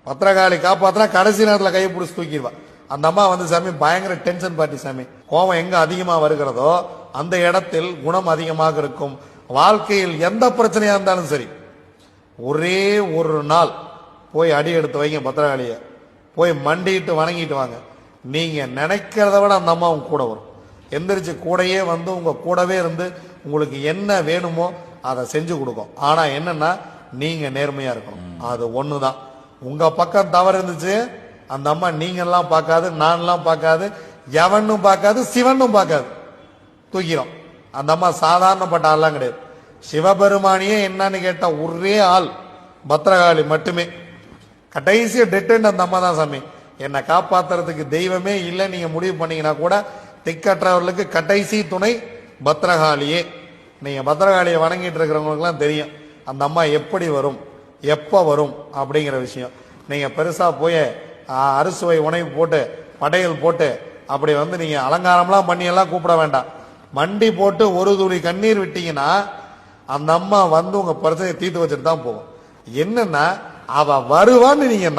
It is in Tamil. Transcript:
பத்திரகாளி காப்பாத்தினா கடைசி நேரத்தில் கையை பிடிச்சி தூக்கிடுவா. அந்த அம்மா வந்து சாமி பயங்கர டென்ஷன் பார்ட்டி சாமி. கோபம் எங்க அதிகமா வருகிறதோ அந்த இடத்தில் குணம் அதிகமாக இருக்கும். வாழ்க்கையில் எந்த பிரச்சனையா இருந்தாலும் சரி, ஒரே ஒரு நாள் போய் அடி எடுத்து வைங்க பத்திரகாளிய, போய் மண்டிட்டு வணங்கிட்டு வாங்க. நீங்க நினைக்கிறத விட அந்த அம்மா உங்க கூட வரும். எந்திரிச்சு கூடையே வந்து உங்க கூடவே இருந்து உங்களுக்கு என்ன வேணுமோ அதை செஞ்சு கொடுக்கும். ஆனா என்னன்னா நீங்க நேர்மையா இருக்கணும். அது ஒண்ணுதான். உங்க பக்கம் தவறு இருந்துச்சு, அந்த அம்மா நீங்க எல்லாம் பார்க்காது, நான் எல்லாம் பார்க்காது, எவனும் பார்க்காது, சிவனும் பார்க்காது, தூக்கிறோம். அந்த அம்மா சாதாரணப்பட்ட ஆள்லாம் கிடையாது. சிவபெருமானியே என்னன்னு கேட்ட ஒரே ஆள் பத்திரகாளி மட்டுமே. கடைசி டெட் அந்த அம்மா தான் சாமி. என்னை காப்பாத்துறதுக்கு தெய்வமே இல்லை நீங்க முடிவு பண்ணீங்கன்னா கூட திக்கற்றவர்களுக்கு கடைசி துணை பத்திரகாளியே. நீங்க பத்திரகாளியை வணங்கிட்டு இருக்கிறவங்களுக்குலாம் தெரியும் அந்த அம்மா எப்படி வரும், எப்ப வரும் அப்படிங்கிற விஷயம். நீங்க பெருசா போய் அறுசுவை உணவு போட்டு படையல் போட்டு அப்படி வந்து நீங்க அலங்காரம்லாம் பண்ணி எல்லாம் கூப்பிட வேண்டாம். மண்டி போட்டு ஒரு துளி கண்ணீர் விட்டீங்கன்னா அந்த அம்மா வந்து உங்க பிரச்சனையை தீர்த்து வச்சுட்டு தான் போகும். என்னன்னா அவ வருவான்னு நீங்க